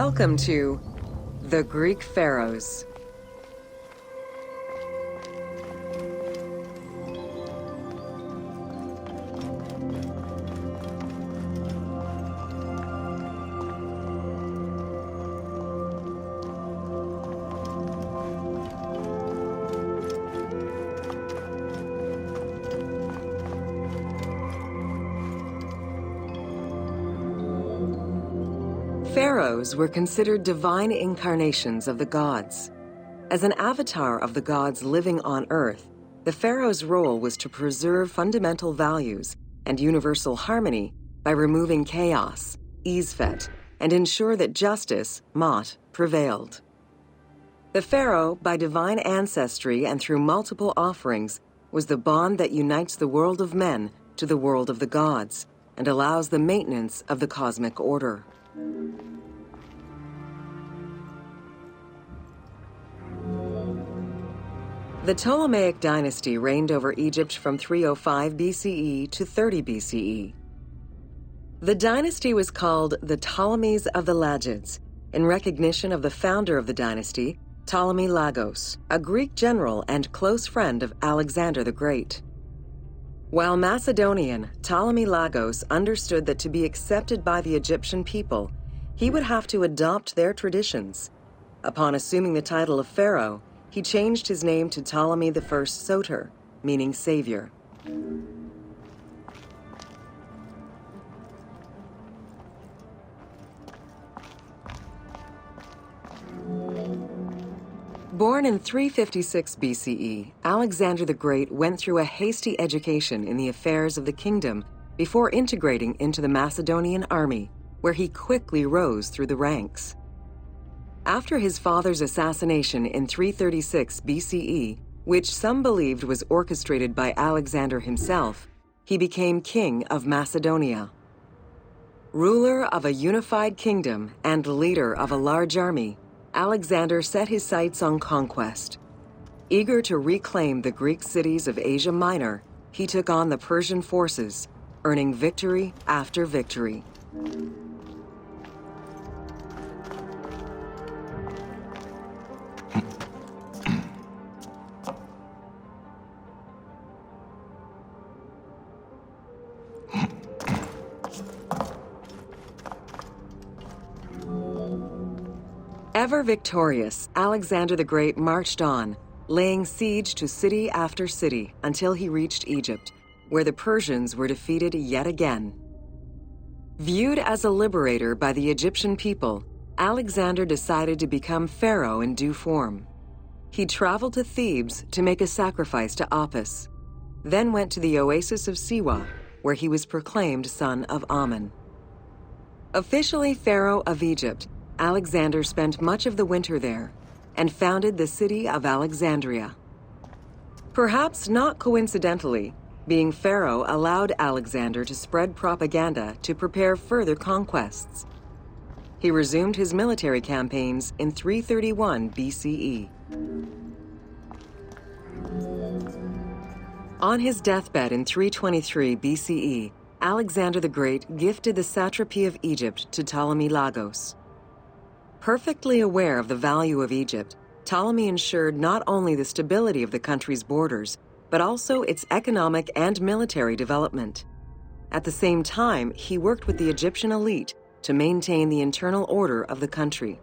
Welcome to the Greek Pharaohs. Pharaohs were considered divine incarnations of the gods. As an avatar of the gods living on Earth, the pharaoh's role was to preserve fundamental values and universal harmony by removing chaos, Isfet, and ensure that justice, Mot, prevailed. The pharaoh, by divine ancestry and through multiple offerings, was the bond that unites the world of men to the world of the gods and allows the maintenance of the cosmic order. The Ptolemaic dynasty reigned over Egypt from 305 BCE to 30 BCE. The dynasty was called the Ptolemies of the Lagids, in recognition of the founder of the dynasty, Ptolemy Lagos, a Greek general and close friend of Alexander the Great. While Macedonian, Ptolemy Lagos understood that to be accepted by the Egyptian people, he would have to adopt their traditions. Upon assuming the title of pharaoh, he changed his name to Ptolemy I Soter, meaning savior. Born in 356 BCE, Alexander the Great went through a hasty education in the affairs of the kingdom before integrating into the Macedonian army, where he quickly rose through the ranks. After his father's assassination in 336 BCE, which some believed was orchestrated by Alexander himself, he became king of Macedonia. Ruler of a unified kingdom and leader of a large army, Alexander set his sights on conquest. Eager to reclaim the Greek cities of Asia Minor, he took on the Persian forces, earning victory after victory. Ever victorious, Alexander the Great marched on, laying siege to city after city until he reached Egypt, where the Persians were defeated yet again. Viewed as a liberator by the Egyptian people, Alexander decided to become pharaoh in due form. He traveled to Thebes to make a sacrifice to Apis, then went to the oasis of Siwa, where he was proclaimed son of Amun. Officially pharaoh of Egypt, Alexander spent much of the winter there and founded the city of Alexandria. Perhaps not coincidentally, being pharaoh allowed Alexander to spread propaganda to prepare further conquests. He resumed his military campaigns in 331 BCE. On his deathbed in 323 BCE, Alexander the Great gifted the satrapy of Egypt to Ptolemy Lagos. Perfectly aware of the value of Egypt, Ptolemy ensured not only the stability of the country's borders, but also its economic and military development. At the same time, he worked with the Egyptian elite to maintain the internal order of the country.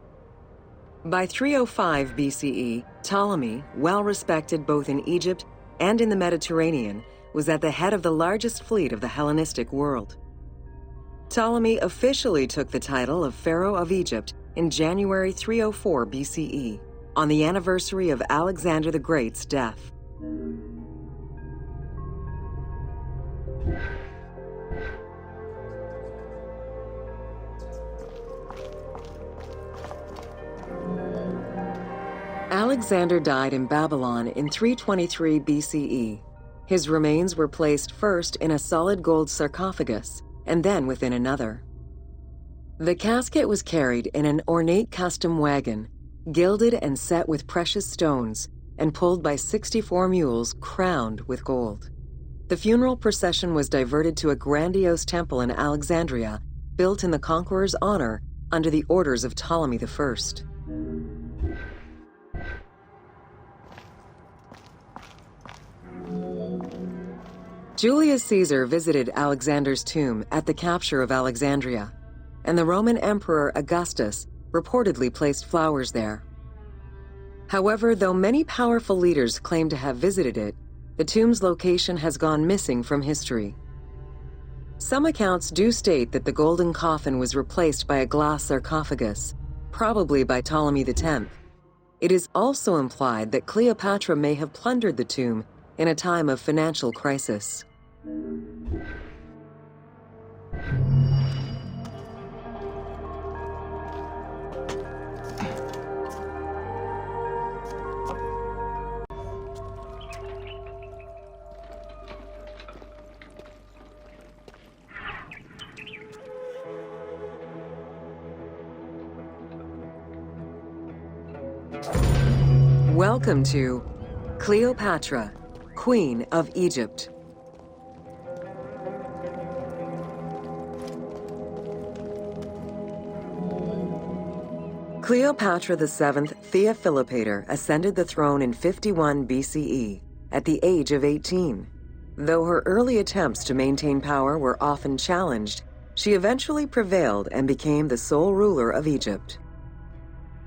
By 305 BCE, Ptolemy, well respected both in Egypt and in the Mediterranean, was at the head of the largest fleet of the Hellenistic world. Ptolemy officially took the title of Pharaoh of Egypt in January 304 BCE, on the anniversary of Alexander the Great's death. Alexander died in Babylon in 323 BCE. His remains were placed first in a solid gold sarcophagus, and then within another. The casket was carried in an ornate custom wagon, gilded and set with precious stones, and pulled by 64 mules crowned with gold. The funeral procession was diverted to a grandiose temple in Alexandria, built in the conqueror's honor under the orders of Ptolemy I. Julius Caesar visited Alexander's tomb at the capture of Alexandria, and the Roman Emperor Augustus reportedly placed flowers there. However, though many powerful leaders claim to have visited it, the tomb's location has gone missing from history. Some accounts do state that the golden coffin was replaced by a glass sarcophagus, probably by Ptolemy X. It is also implied that Cleopatra may have plundered the tomb in a time of financial crisis. Welcome to Cleopatra, Queen of Egypt. Cleopatra VII Theophilopator ascended the throne in 51 BCE at the age of 18. Though her early attempts to maintain power were often challenged, she eventually prevailed and became the sole ruler of Egypt.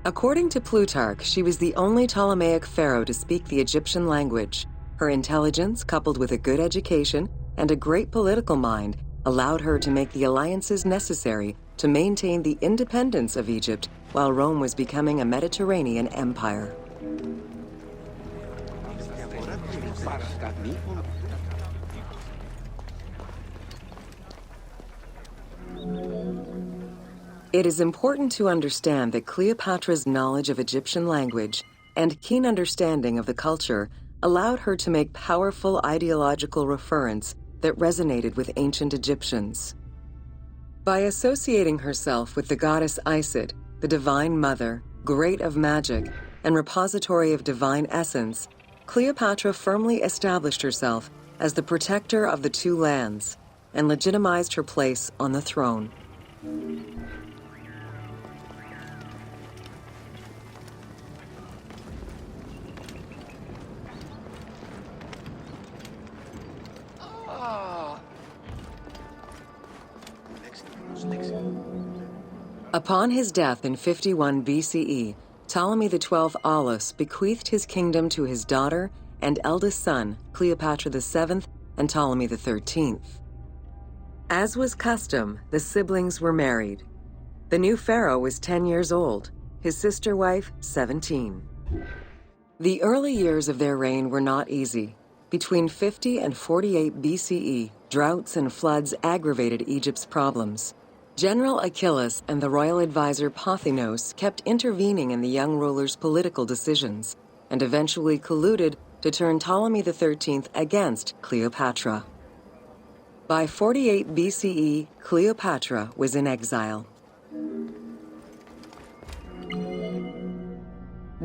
According to Plutarch, she was the only Ptolemaic pharaoh to speak the Egyptian language. Her intelligence, coupled with a good education and a great political mind, allowed her to make the alliances necessary to maintain the independence of Egypt while Rome was becoming a Mediterranean empire. It is important to understand that Cleopatra's knowledge of Egyptian language and keen understanding of the culture allowed her to make powerful ideological referents that resonated with ancient Egyptians. By associating herself with the goddess Isis, the Divine Mother, Great of Magic, and repository of divine essence, Cleopatra firmly established herself as the protector of the two lands and legitimized her place on the throne. Upon his death in 51 BCE, Ptolemy XII Aulus bequeathed his kingdom to his daughter and eldest son, Cleopatra VII and Ptolemy XIII. As was custom, the siblings were married. The new pharaoh was 10 years old, his sister wife 17. The early years of their reign were not easy. Between 50 and 48 BCE, droughts and floods aggravated Egypt's problems. General Achilles and the royal advisor Pothinos kept intervening in the young ruler's political decisions, and eventually colluded to turn Ptolemy XIII against Cleopatra. By 48 BCE, Cleopatra was in exile.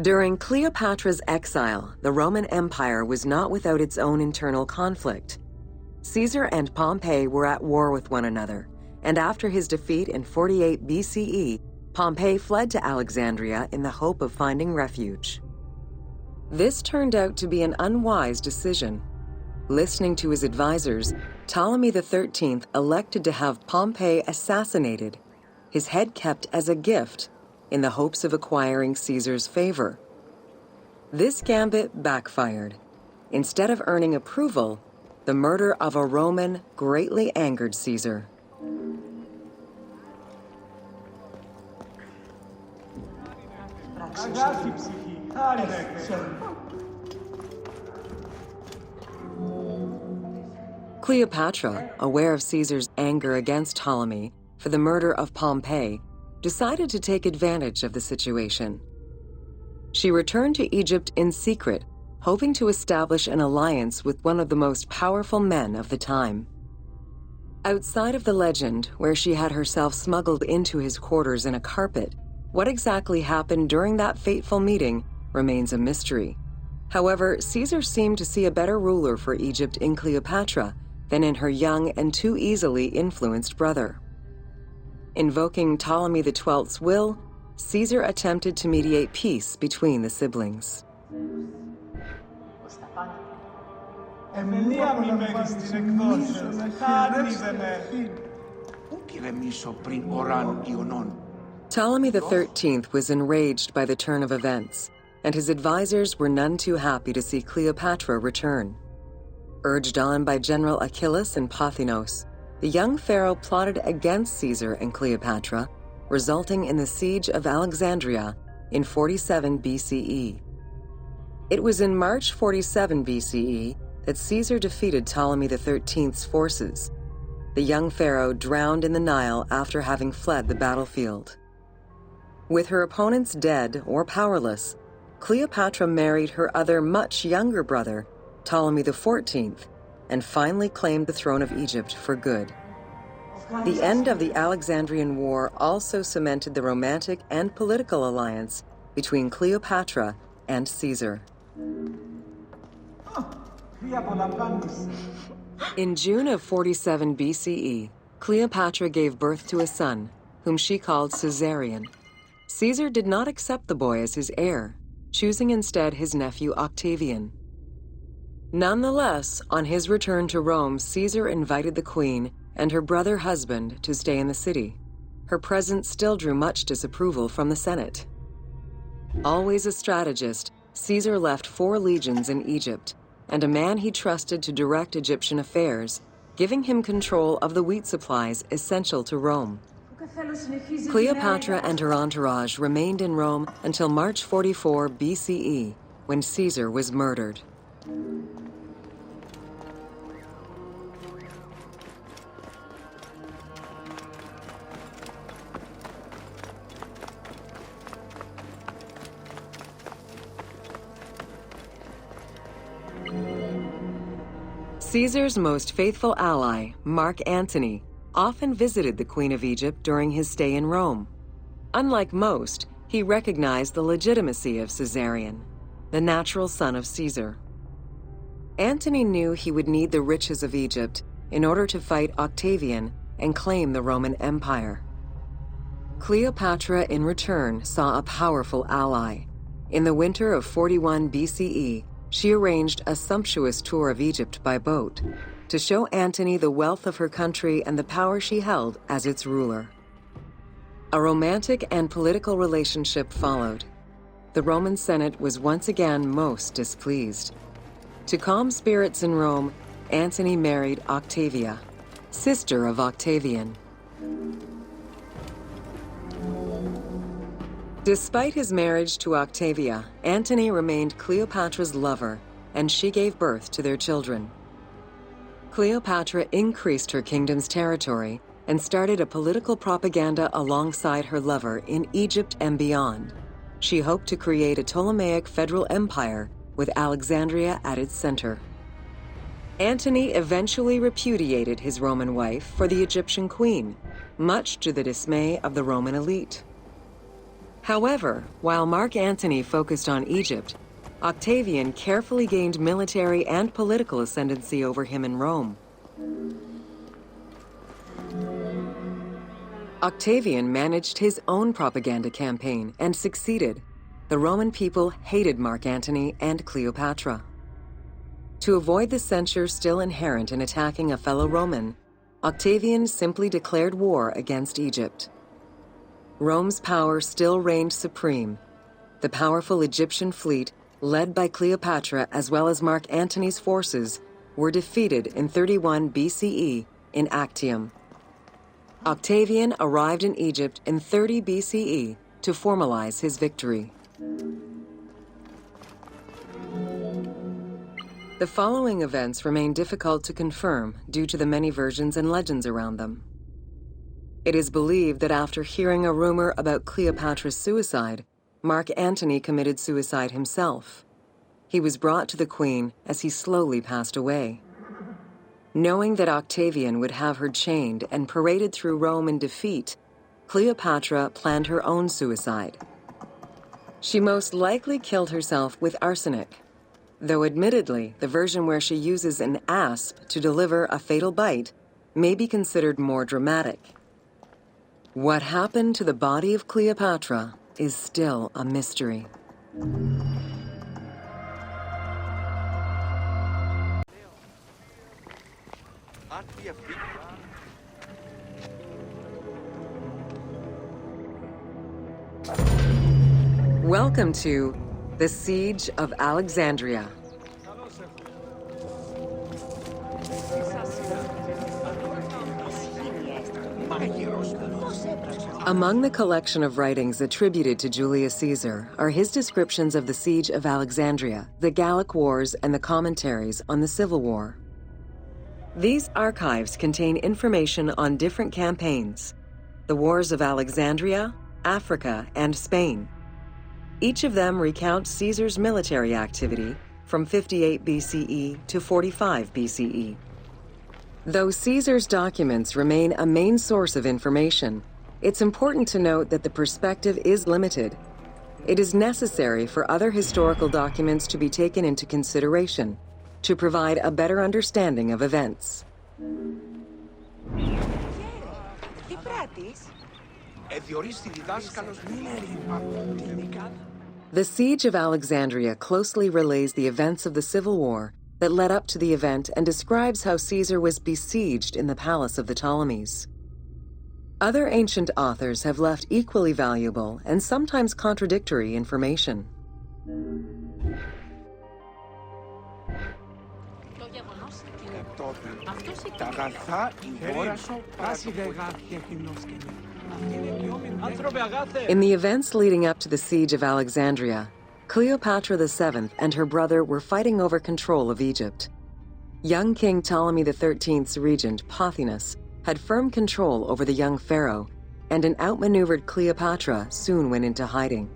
During Cleopatra's exile, the Roman Empire was not without its own internal conflict. Caesar and Pompey were at war with one another, and after his defeat in 48 BCE, Pompey fled to Alexandria in the hope of finding refuge. This turned out to be an unwise decision. Listening to his advisors, Ptolemy XIII elected to have Pompey assassinated, his head kept as a gift, in the hopes of acquiring Caesar's favor. This gambit backfired. Instead of earning approval, the murder of a Roman greatly angered Caesar. Cleopatra, aware of Caesar's anger against Ptolemy for the murder of Pompey, decided to take advantage of the situation. She returned to Egypt in secret, hoping to establish an alliance with one of the most powerful men of the time. Outside of the legend, where she had herself smuggled into his quarters in a carpet, what exactly happened during that fateful meeting remains a mystery. However, Caesar seemed to see a better ruler for Egypt in Cleopatra than in her young and too easily influenced brother. Invoking Ptolemy XII's will, Caesar attempted to mediate peace between the siblings. Ptolemy XIII was enraged by the turn of events, and his advisors were none too happy to see Cleopatra return. Urged on by General Achillas and Pothinos, the young pharaoh plotted against Caesar and Cleopatra, resulting in the Siege of Alexandria in 47 BCE. It was in March 47 BCE that Caesar defeated Ptolemy XIII's forces. The young pharaoh drowned in the Nile after having fled the battlefield. With her opponents dead or powerless, Cleopatra married her other much younger brother, Ptolemy XIV, and finally claimed the throne of Egypt for good. The end of the Alexandrian War also cemented the romantic and political alliance between Cleopatra and Caesar. In June of 47 BCE, Cleopatra gave birth to a son, whom she called Caesarion. Caesar did not accept the boy as his heir, choosing instead his nephew Octavian. Nonetheless, on his return to Rome, Caesar invited the queen and her brother husband to stay in the city. Her presence still drew much disapproval from the Senate. Always a strategist, Caesar left 4 legions in Egypt and a man he trusted to direct Egyptian affairs, giving him control of the wheat supplies essential to Rome. Cleopatra and her entourage remained in Rome until March 44 BCE, when Caesar was murdered. Caesar's most faithful ally, Mark Antony, often visited the Queen of Egypt during his stay in Rome. Unlike most, he recognized the legitimacy of Caesarion, the natural son of Caesar. Antony knew he would need the riches of Egypt in order to fight Octavian and claim the Roman Empire. Cleopatra, in return, saw a powerful ally. In the winter of 41 BCE, she arranged a sumptuous tour of Egypt by boat to show Antony the wealth of her country and the power she held as its ruler. A romantic and political relationship followed. The Roman Senate was once again most displeased. To calm spirits in Rome, Antony married Octavia, sister of Octavian. Despite his marriage to Octavia, Antony remained Cleopatra's lover, and she gave birth to their children. Cleopatra increased her kingdom's territory and started a political propaganda alongside her lover in Egypt and beyond. She hoped to create a Ptolemaic federal empire with Alexandria at its center. Antony eventually repudiated his Roman wife for the Egyptian queen, much to the dismay of the Roman elite. However, while Mark Antony focused on Egypt, Octavian carefully gained military and political ascendancy over him in Rome. Octavian managed his own propaganda campaign and succeeded. The Roman people hated Mark Antony and Cleopatra. To avoid the censure still inherent in attacking a fellow Roman, Octavian simply declared war against Egypt. Rome's power still reigned supreme. The powerful Egyptian fleet, led by Cleopatra as well as Mark Antony's forces, were defeated in 31 BCE in Actium. Octavian arrived in Egypt in 30 BCE to formalize his victory. The following events remain difficult to confirm due to the many versions and legends around them. It is believed that after hearing a rumor about Cleopatra's suicide, Mark Antony committed suicide himself. He was brought to the queen as he slowly passed away. Knowing that Octavian would have her chained and paraded through Rome in defeat, Cleopatra planned her own suicide. She most likely killed herself with arsenic, though admittedly, the version where she uses an asp to deliver a fatal bite may be considered more dramatic. What happened to the body of Cleopatra is still a mystery. Welcome to the Siege of Alexandria. Among the collection of writings attributed to Julius Caesar are his descriptions of the Siege of Alexandria, the Gallic Wars, and the commentaries on the Civil War. These archives contain information on different campaigns, the Wars of Alexandria, Africa, and Spain. Each of them recounts Caesar's military activity from 58 BCE to 45 BCE. Though Caesar's documents remain a main source of information, it's important to note that the perspective is limited. It is necessary for other historical documents to be taken into consideration to provide a better understanding of events. The Siege of Alexandria closely relays the events of the Civil War that led up to the event and describes how Caesar was besieged in the palace of the Ptolemies. Other ancient authors have left equally valuable and sometimes contradictory information. In the events leading up to the Siege of Alexandria, Cleopatra VII and her brother were fighting over control of Egypt. Young King Ptolemy XIII's regent, Pothinus, had firm control over the young pharaoh, and an outmaneuvered Cleopatra soon went into hiding.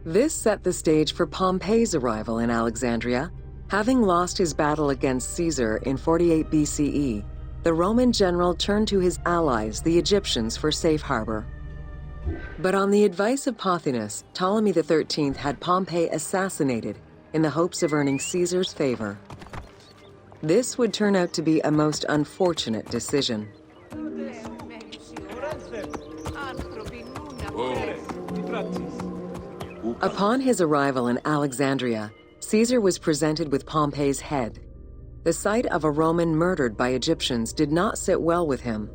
This set the stage for Pompey's arrival in Alexandria. Having lost his battle against Caesar in 48 BCE, the Roman general turned to his allies, the Egyptians, for safe harbor. But on the advice of Pothinus, Ptolemy XIII had Pompey assassinated in the hopes of earning Caesar's favor. This would turn out to be a most unfortunate decision. Upon his arrival in Alexandria, Caesar was presented with Pompey's head. The sight of a Roman murdered by Egyptians did not sit well with him.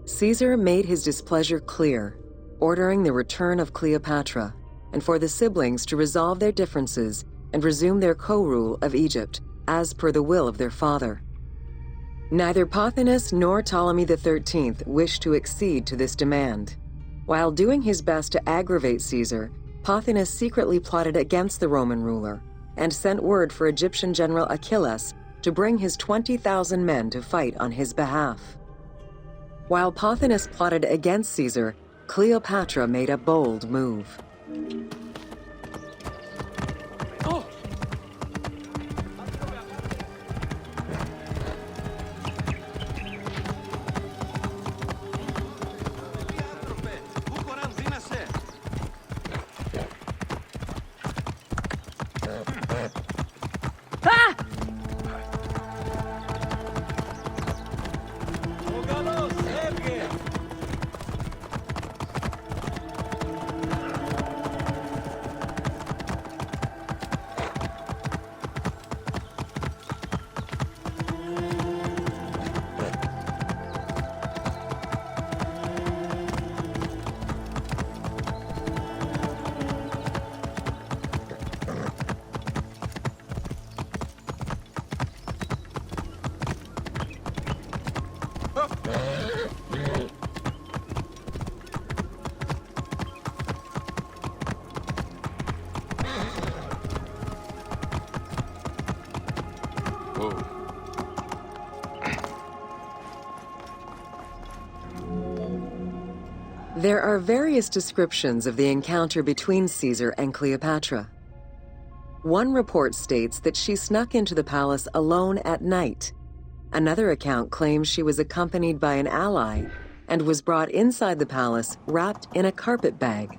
Caesar made his displeasure clear, ordering the return of Cleopatra, and for the siblings to resolve their differences and resume their co-rule of Egypt, as per the will of their father. Neither Pothinus nor Ptolemy XIII wished to accede to this demand. While doing his best to aggravate Caesar, Pothinus secretly plotted against the Roman ruler and sent word for Egyptian general Achilles to bring his 20,000 men to fight on his behalf. While Pothinus plotted against Caesar, Cleopatra made a bold move. There are various descriptions of the encounter between Caesar and Cleopatra. One report states that she snuck into the palace alone at night. Another account claims she was accompanied by an ally and was brought inside the palace wrapped in a carpet bag.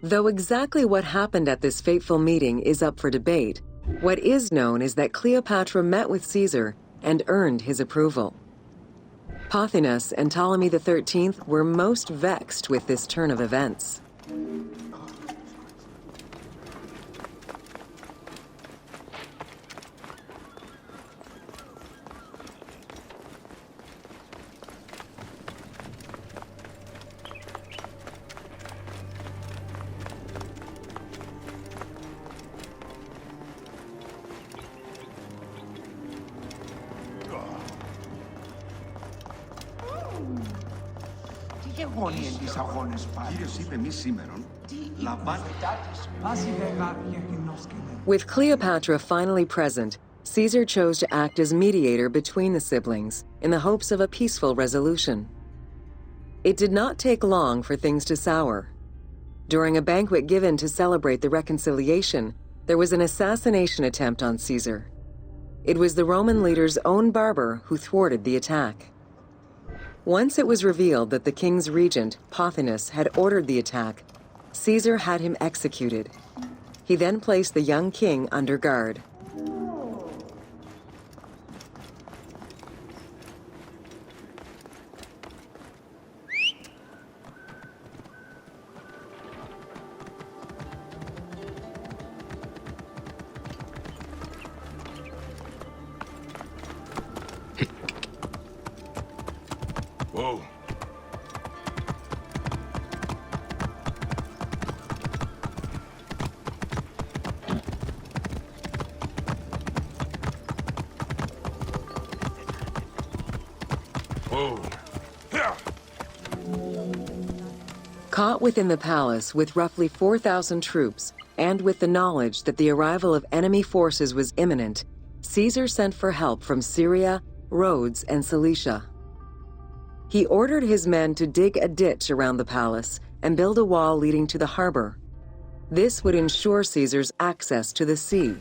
Though exactly what happened at this fateful meeting is up for debate, what is known is that Cleopatra met with Caesar and earned his approval. Pothinus and Ptolemy XIII were most vexed with this turn of events. With Cleopatra finally present, Caesar chose to act as mediator between the siblings in the hopes of a peaceful resolution. It did not take long for things to sour. During a banquet given to celebrate the reconciliation, there was an assassination attempt on Caesar. It was the Roman leader's own barber who thwarted the attack. Once it was revealed that the king's regent, Pothinus, had ordered the attack, Caesar had him executed. He then placed the young king under guard. Whoa. Whoa. Caught within the palace with roughly 4,000 troops, and with the knowledge that the arrival of enemy forces was imminent, Caesar sent for help from Syria, Rhodes, and Cilicia. He ordered his men to dig a ditch around the palace and build a wall leading to the harbor. This would ensure Caesar's access to the sea.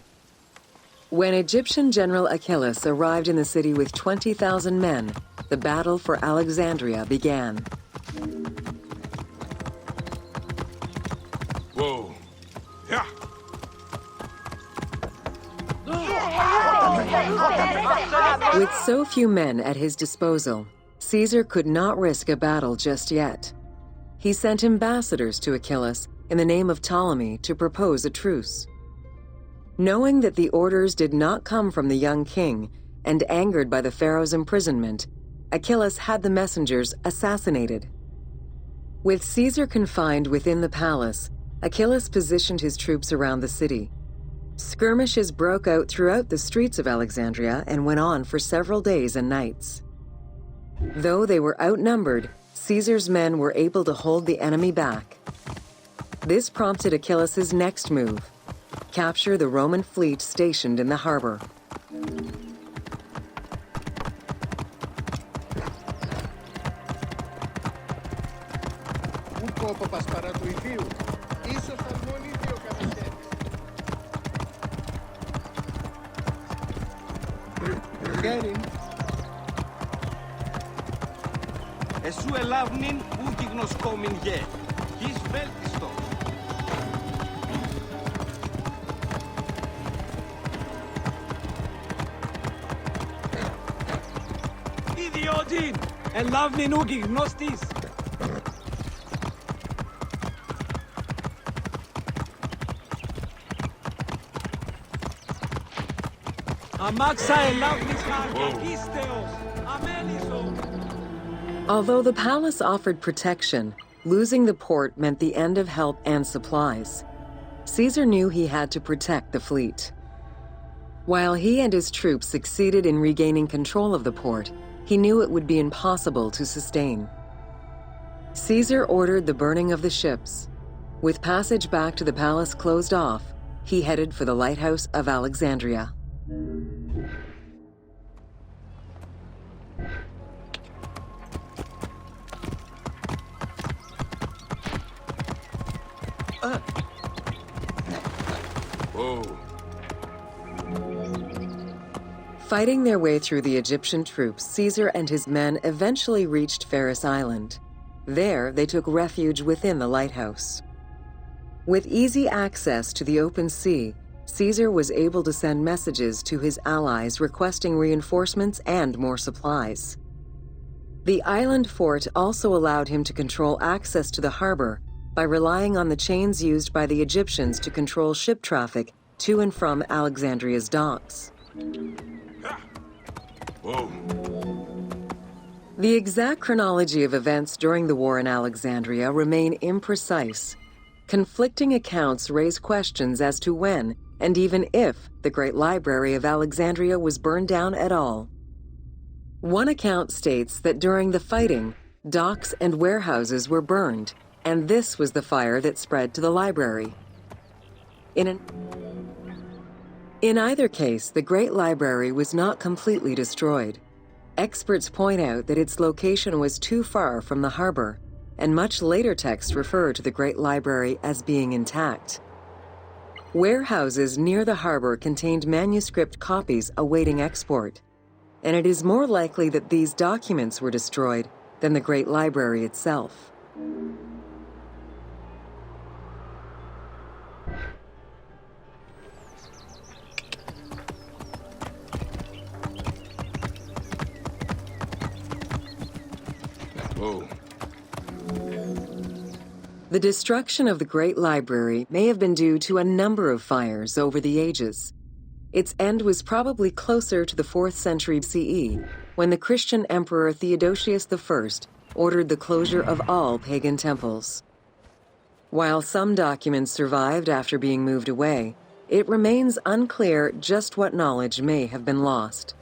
When Egyptian General Achilles arrived in the city with 20,000 men, the battle for Alexandria began. Whoa. Yeah. With so few men at his disposal, Caesar could not risk a battle just yet. He sent ambassadors to Achilles in the name of Ptolemy to propose a truce. Knowing that the orders did not come from the young king, and angered by the pharaoh's imprisonment, Achilles had the messengers assassinated. With Caesar confined within the palace, Achilles positioned his troops around the city. Skirmishes broke out throughout the streets of Alexandria and went on for several days and nights. Though they were outnumbered, Caesar's men were able to hold the enemy back. This prompted Achilles' next move: capture the Roman fleet stationed in the harbor. Εσού ελάβνην ούκυγνος κόμιν γε, γης βέλτιστο. Ιδιότην, ελάβνην ούκυγνος της. Αμάξα ελάβνης χαρκακίστεως, αμέλισσο. Although the palace offered protection, losing the port meant the end of help and supplies. Caesar knew he had to protect the fleet. While he and his troops succeeded in regaining control of the port, he knew it would be impossible to sustain. Caesar ordered the burning of the ships. With passage back to the palace closed off, he headed for the lighthouse of Alexandria. Whoa. Fighting their way through the Egyptian troops, Caesar and his men eventually reached Pharos Island. There, they took refuge within the lighthouse. With easy access to the open sea, Caesar was able to send messages to his allies requesting reinforcements and more supplies. The island fort also allowed him to control access to the harbor by relying on the chains used by the Egyptians to control ship traffic to and from Alexandria's docks. Whoa. The exact chronology of events during the war in Alexandria remain imprecise. Conflicting accounts raise questions as to when, and even if, the Great Library of Alexandria was burned down at all. One account states that during the fighting, docks and warehouses were burned, and this was the fire that spread to the library. In either case, the Great Library was not completely destroyed. Experts point out that its location was too far from the harbor, and much later texts refer to the Great Library as being intact. Warehouses near the harbor contained manuscript copies awaiting export, and it is more likely that these documents were destroyed than the Great Library itself. Whoa. The destruction of the Great Library may have been due to a number of fires over the ages. Its end was probably closer to the 4th century CE, when the Christian Emperor Theodosius I ordered the closure of all pagan temples. While some documents survived after being moved away, it remains unclear just what knowledge may have been lost.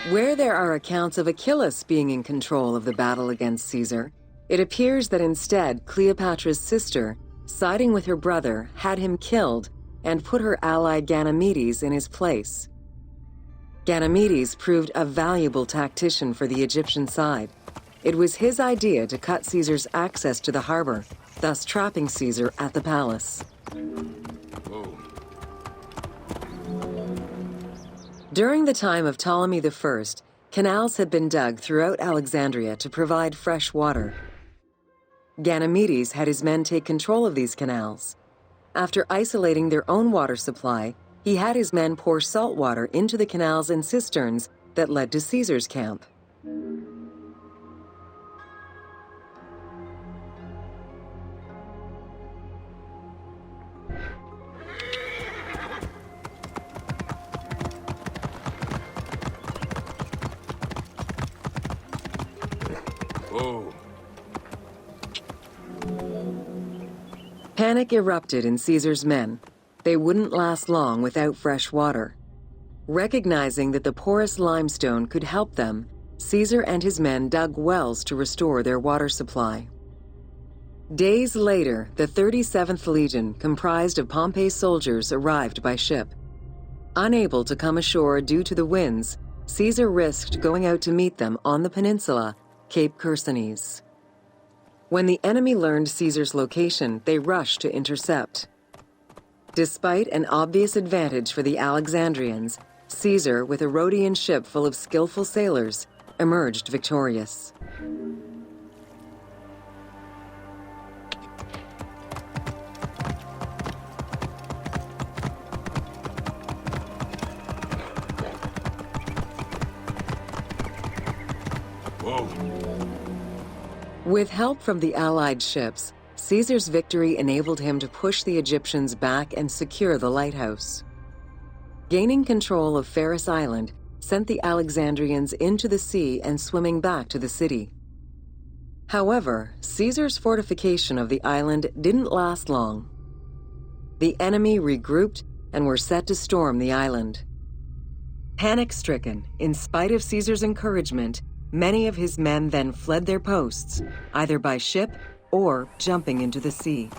Where there are accounts of Achilles being in control of the battle against Caesar, it appears that instead Cleopatra's sister, siding with her brother, had him killed and put her ally Ganymedes in his place. Ganymedes proved a valuable tactician for the Egyptian side. It was his idea to cut Caesar's access to the harbor, thus trapping Caesar at the palace. Whoa. During the time of Ptolemy I, canals had been dug throughout Alexandria to provide fresh water. Ganymedes had his men take control of these canals. After isolating their own water supply, he had his men pour salt water into the canals and cisterns that led to Caesar's camp. Whoa. Panic erupted in Caesar's men. They wouldn't last long without fresh water. Recognizing that the porous limestone could help them, Caesar and his men dug wells to restore their water supply. Days later, the 37th Legion, comprised of Pompey's soldiers, arrived by ship. Unable to come ashore due to the winds, Caesar risked going out to meet them on the peninsula, Cape Chersonese. When the enemy learned Caesar's location, they rushed to intercept. Despite an obvious advantage for the Alexandrians, Caesar, with a Rhodian ship full of skillful sailors, emerged victorious. Whoa. With help from the Allied ships, Caesar's victory enabled him to push the Egyptians back and secure the lighthouse. Gaining control of Pharos Island sent the Alexandrians into the sea and swimming back to the city. However, Caesar's fortification of the island didn't last long. The enemy regrouped and were set to storm the island. Panic-stricken, in spite of Caesar's encouragement, many of his men then fled their posts, either by ship or jumping into the sea.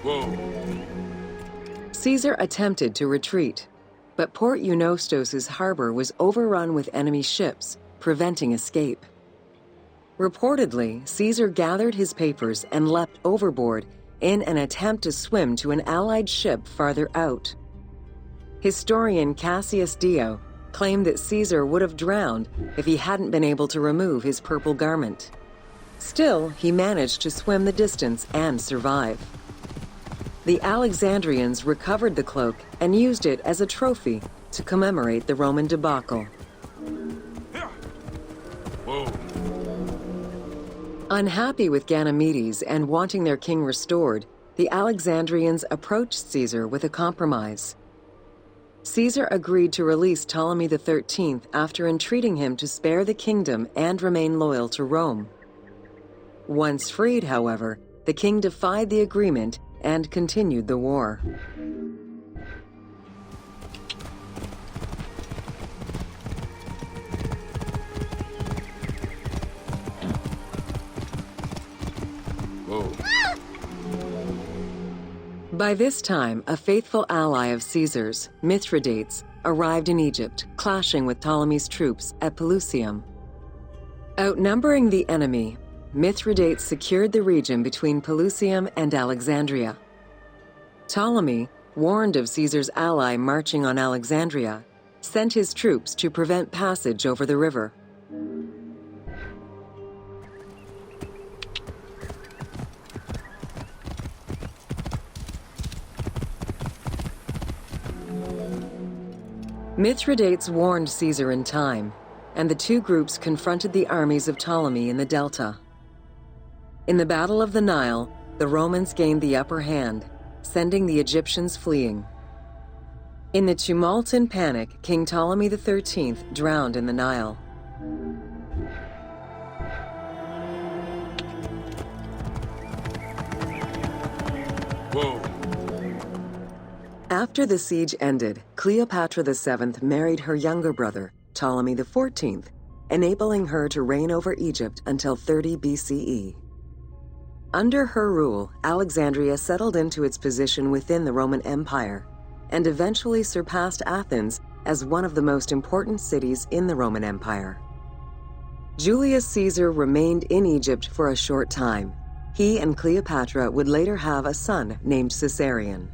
Whoa. Caesar attempted to retreat, but Port Eunostos' harbor was overrun with enemy ships, preventing escape. Reportedly, Caesar gathered his papers and leapt overboard in an attempt to swim to an Allied ship farther out. Historian Cassius Dio claimed that Caesar would have drowned if he hadn't been able to remove his purple garment. Still, he managed to swim the distance and survive. The Alexandrians recovered the cloak and used it as a trophy to commemorate the Roman debacle. Whoa. Unhappy with Ganymedes and wanting their king restored, the Alexandrians approached Caesar with a compromise. Caesar agreed to release Ptolemy XIII after entreating him to spare the kingdom and remain loyal to Rome. Once freed, however, the king defied the agreement and continued the war. Whoa. By this time, a faithful ally of Caesar's, Mithridates, arrived in Egypt, clashing with Ptolemy's troops at Pelusium. Outnumbering the enemy, Mithridates secured the region between Pelusium and Alexandria. Ptolemy, warned of Caesar's ally marching on Alexandria, sent his troops to prevent passage over the river. Mithridates warned Caesar in time, and the two groups confronted the armies of Ptolemy in the Delta. In the Battle of the Nile, the Romans gained the upper hand, sending the Egyptians fleeing. In the tumult and panic, King Ptolemy XIII drowned in the Nile. Whoa. After the siege ended, Cleopatra VII married her younger brother, Ptolemy XIV, enabling her to reign over Egypt until 30 BCE. Under her rule, Alexandria settled into its position within the Roman Empire and eventually surpassed Athens as one of the most important cities in the Roman Empire. Julius Caesar remained in Egypt for a short time. He and Cleopatra would later have a son named Caesarion.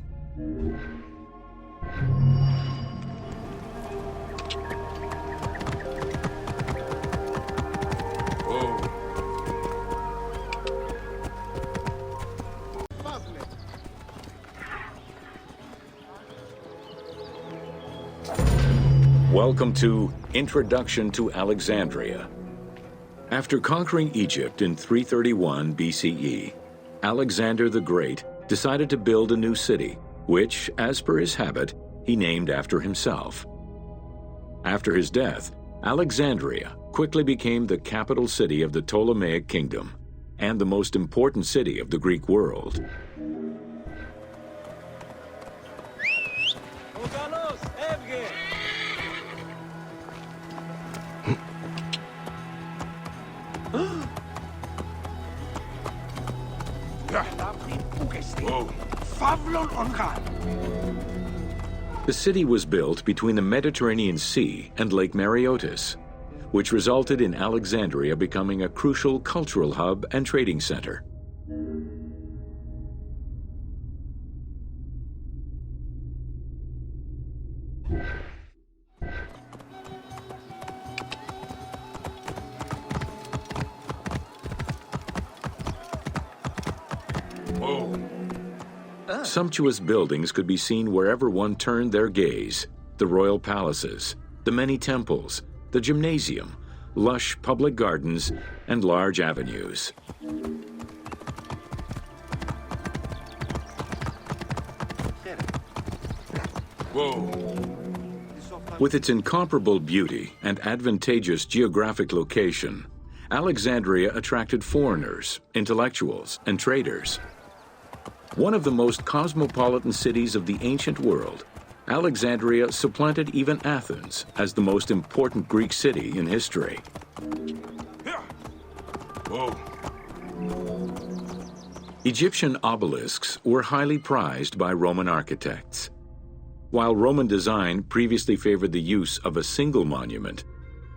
Welcome to Introduction to Alexandria. After conquering Egypt in 331 BCE, Alexander the Great decided to build a new city, which, as per his habit, he named after himself. After his death, Alexandria quickly became the capital city of the Ptolemaic kingdom and the most important city of the Greek world. The city was built between the Mediterranean Sea and Lake Mareotis, which resulted in Alexandria becoming a crucial cultural hub and trading center. Sumptuous buildings could be seen wherever one turned their gaze: the royal palaces, the many temples, the gymnasium, lush public gardens, and large avenues. With its incomparable beauty and advantageous geographic location, Alexandria attracted foreigners, intellectuals, and traders. One of the most cosmopolitan cities of the ancient world, Alexandria supplanted even Athens as the most important Greek city in history. Egyptian obelisks were highly prized by Roman architects. While Roman design previously favored the use of a single monument,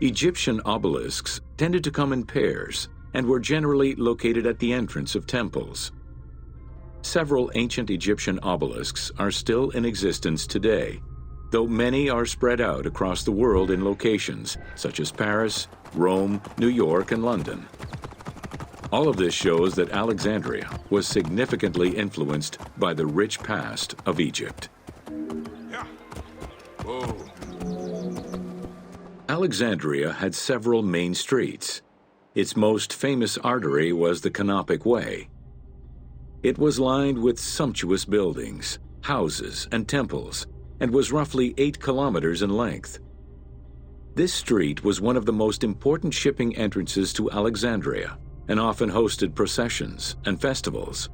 Egyptian obelisks tended to come in pairs and were generally located at the entrance of temples. Several ancient Egyptian obelisks are still in existence today, though many are spread out across the world in locations such as Paris, Rome, New York, and London. All of this shows that Alexandria was significantly influenced by the rich past of Egypt. Whoa. Alexandria had several main streets. Its most famous artery was the Canopic Way. It was lined with sumptuous buildings, houses, and temples, and was roughly 8 kilometers in length. This street was one of the most important shipping entrances to Alexandria, and often hosted processions and festivals.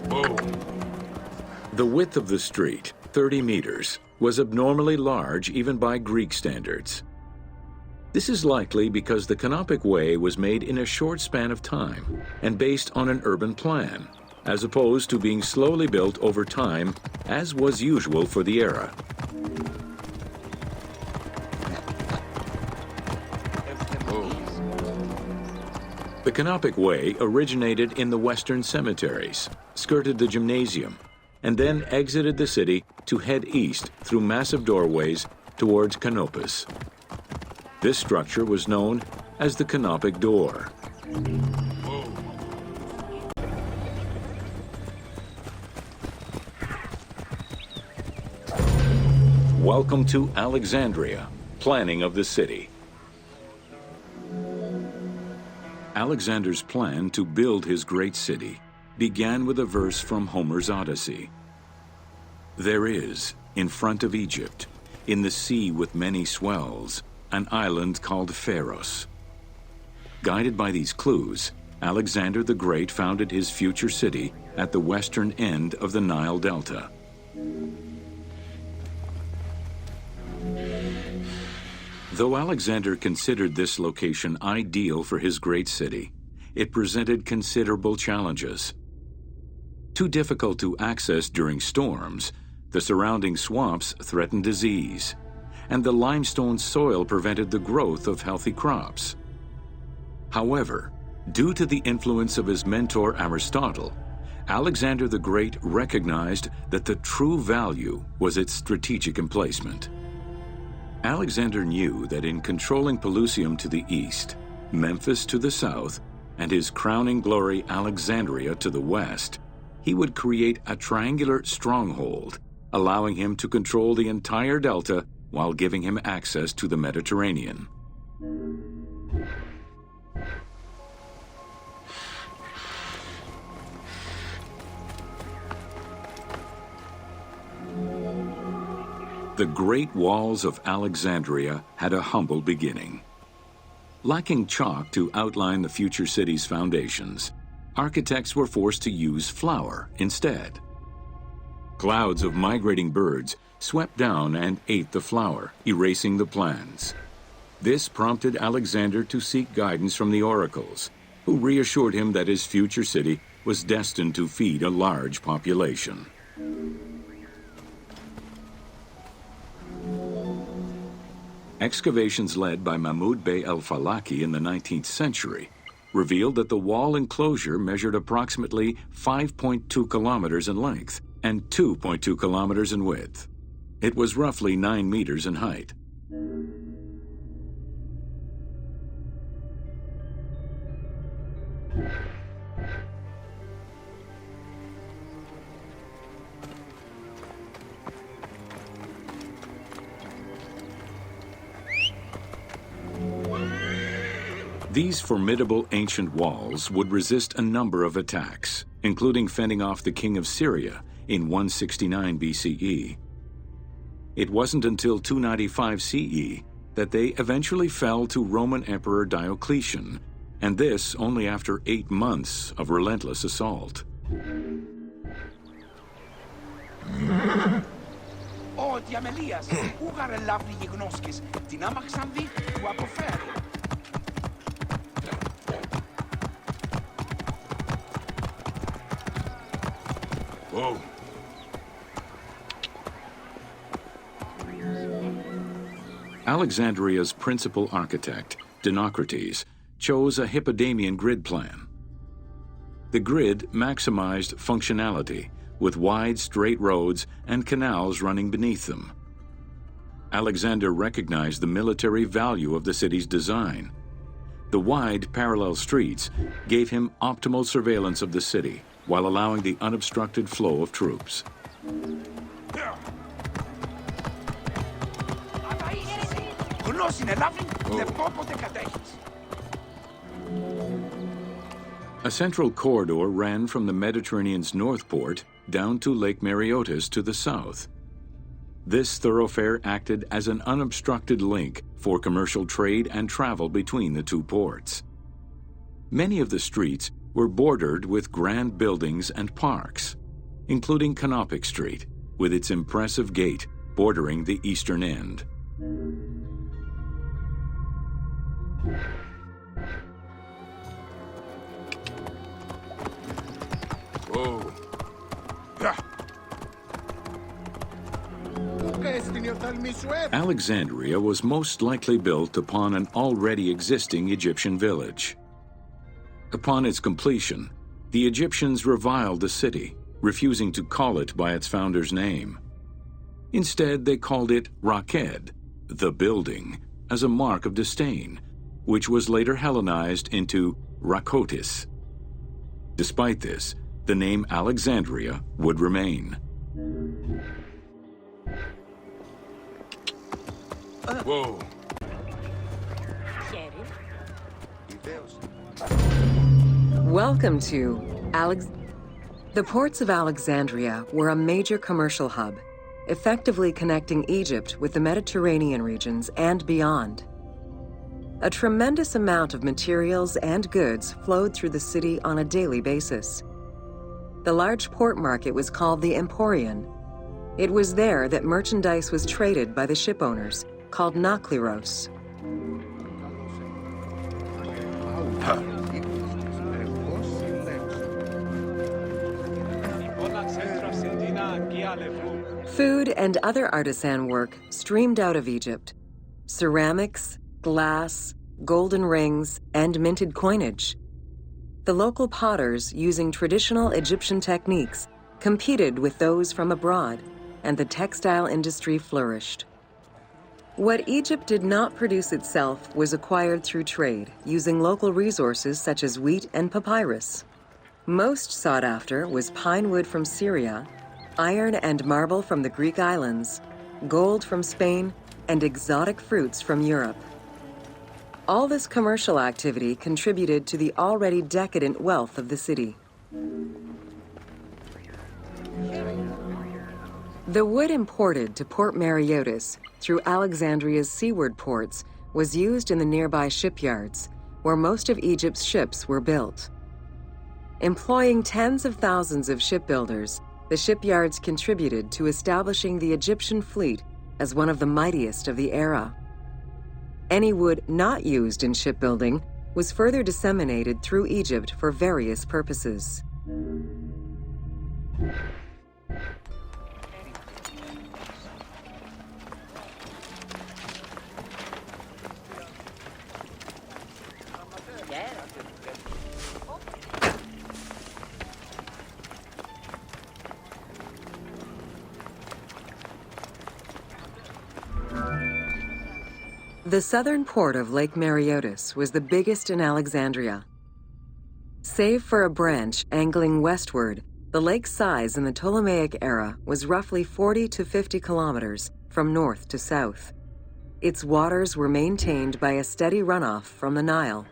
Whoa. The width of the street, 30 meters, was abnormally large even by Greek standards. This is likely because the Canopic Way was made in a short span of time and based on an urban plan, as opposed to being slowly built over time, as was usual for the era. The Canopic Way originated in the western cemeteries, skirted the gymnasium, and then exited the city to head east through massive doorways towards Canopus. This structure was known as the Canopic Door. Welcome to Alexandria, planning of the city. Alexander's plan to build his great city began with a verse from Homer's Odyssey. There is, in front of Egypt, in the sea with many swells, an island called Pharos. Guided by these clues, Alexander the Great founded his future city at the western end of the Nile Delta. Though Alexander considered this location ideal for his great city, it presented considerable challenges. Too difficult to access during storms, the surrounding swamps threatened disease, and the limestone soil prevented the growth of healthy crops. However, due to the influence of his mentor Aristotle, Alexander the Great recognized that the true value was its strategic emplacement. Alexander knew that in controlling Pelusium to the east, Memphis to the south, and his crowning glory Alexandria to the west, he would create a triangular stronghold, allowing him to control the entire delta while giving him access to the Mediterranean. The Great Walls of Alexandria had a humble beginning. Lacking chalk to outline the future city's foundations, architects were forced to use flour instead. Clouds of migrating birds swept down and ate the flour, erasing the plans. This prompted Alexander to seek guidance from the oracles, who reassured him that his future city was destined to feed a large population. Excavations led by Mahmud Bey el-Falaki in the 19th century revealed that the wall enclosure measured approximately 5.2 kilometers in length and 2.2 kilometers in width. It was roughly 9 meters in height. These formidable ancient walls would resist a number of attacks, including fending off the king of Syria in 169 BCE. It wasn't until 295 CE that they eventually fell to Roman Emperor Diocletian, and this only after 8 months of relentless assault. Ο Διαμελίας, ούγαρε λαύνη γιγνώσκης, την άμαξαν δι, του αποφέρει. Whoa. Alexandria's principal architect, Dinocrates, chose a Hippodamian grid plan. The grid maximized functionality, with wide, straight roads and canals running beneath them. Alexander recognized the military value of the city's design. The wide, parallel streets gave him optimal surveillance of the city, while allowing the unobstructed flow of troops. A central corridor ran from the Mediterranean's north port down to Lake Mareotis to the south. This thoroughfare acted as an unobstructed link for commercial trade and travel between the two ports. Many of the streets were bordered with grand buildings and parks, including Canopic Street, with its impressive gate bordering the eastern end. Whoa. Alexandria was most likely built upon an already existing Egyptian village. Upon its completion, the Egyptians reviled the city, refusing to call it by its founder's name. Instead, they called it Raked, the building, as a mark of disdain, which was later Hellenized into Rakotis. Despite this, the name Alexandria would remain. Whoa. Welcome to The ports of Alexandria were a major commercial hub, effectively connecting Egypt with the Mediterranean regions and beyond. A tremendous amount of materials and goods flowed through the city on a daily basis. The large port market was called the Emporion. It was there that merchandise was traded by the ship owners, called nakliros. Food and other artisan work streamed out of Egypt. Ceramics, glass, golden rings, and minted coinage. The local potters, using traditional Egyptian techniques, competed with those from abroad, and the textile industry flourished. What Egypt did not produce itself was acquired through trade, using local resources such as wheat and papyrus. Most sought after was pine wood from Syria, iron and marble from the Greek islands, gold from Spain, and exotic fruits from Europe. All this commercial activity contributed to the already decadent wealth of the city. The wood imported to Port Mareotis through Alexandria's seaward ports was used in the nearby shipyards, where most of Egypt's ships were built. Employing tens of thousands of shipbuilders, the shipyards contributed to establishing the Egyptian fleet as one of the mightiest of the era. Any wood not used in shipbuilding was further disseminated through Egypt for various purposes. The southern port of Lake Mareotis was the biggest in Alexandria. Save for a branch angling westward, the lake's size in the Ptolemaic era was roughly 40 to 50 kilometers from north to south. Its waters were maintained by a steady runoff from the Nile.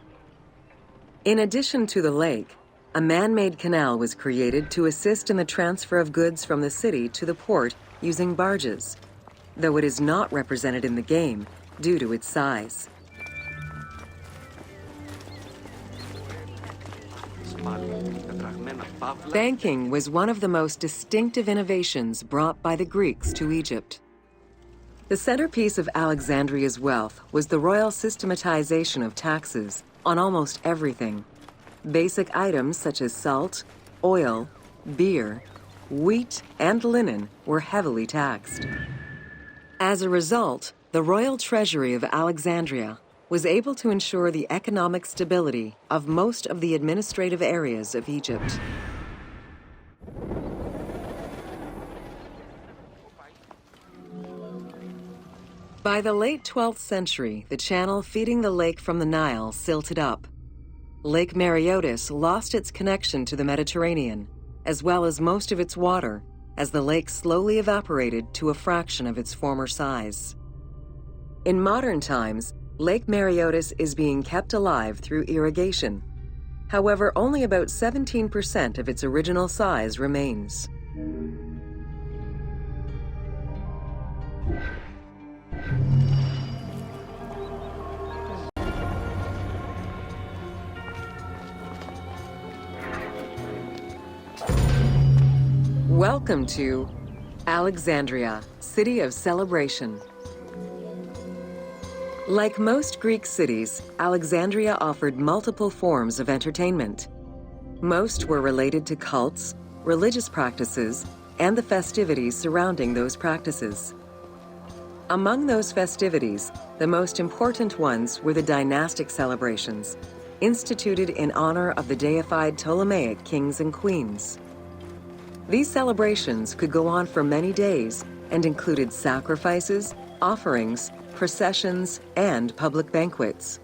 In addition to the lake, a man-made canal was created to assist in the transfer of goods from the city to the port using barges, though it is not represented in the game due to its size. Banking was one of the most distinctive innovations brought by the Greeks to Egypt. The centerpiece of Alexandria's wealth was the royal systematization of taxes on almost everything. Basic items such as salt, oil, beer, wheat, and linen were heavily taxed. As a result, the royal treasury of Alexandria was able to ensure the economic stability of most of the administrative areas of Egypt. By the late 12th century, the channel feeding the lake from the Nile silted up. Lake Mareotis lost its connection to the Mediterranean, as well as most of its water, as the lake slowly evaporated to a fraction of its former size. In modern times, Lake Mareotis is being kept alive through irrigation. However, only about 17% of its original size remains. Welcome to Alexandria, City of Celebration. Like most Greek cities, Alexandria offered multiple forms of entertainment. Most were related to cults, religious practices, and the festivities surrounding those practices. Among those festivities, the most important ones were the dynastic celebrations, instituted in honor of the deified Ptolemaic kings and queens. These celebrations could go on for many days and included sacrifices, offerings, processions, and public banquets.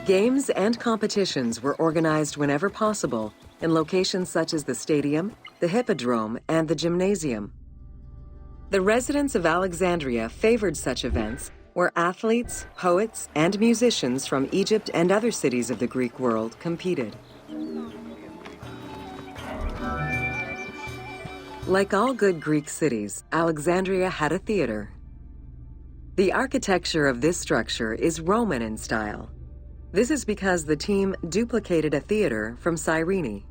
Games and competitions were organized whenever possible in locations such as the stadium, the Hippodrome, and the gymnasium. The residents of Alexandria favored such events where athletes, poets, and musicians from Egypt and other cities of the Greek world competed. Like all good Greek cities, Alexandria had a theater. The architecture of this structure is Roman in style. This is because the team duplicated a theater from Cyrene.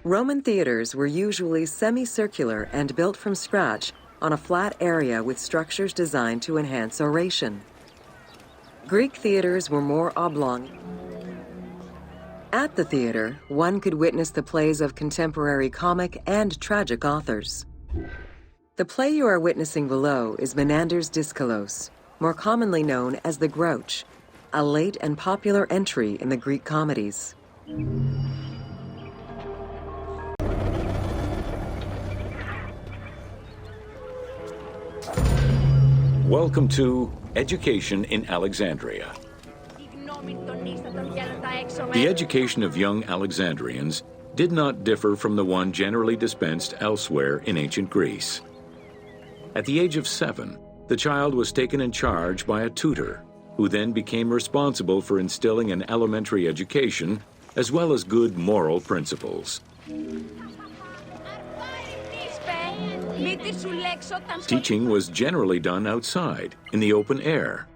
Roman theaters were usually semicircular and built from scratch on a flat area with structures designed to enhance oration. Greek theaters were more oblong. At the theater, one could witness the plays of contemporary comic and tragic authors. The play you are witnessing below is Menander's Dyskolos, more commonly known as the Grouch, a late and popular entry in the Greek comedies. Welcome to Education in Alexandria. The education of young Alexandrians did not differ from the one generally dispensed elsewhere in ancient Greece. At the age of 7, the child was taken in charge by a tutor, who then became responsible for instilling an elementary education as well as good moral principles. Teaching was generally done outside, in the open air.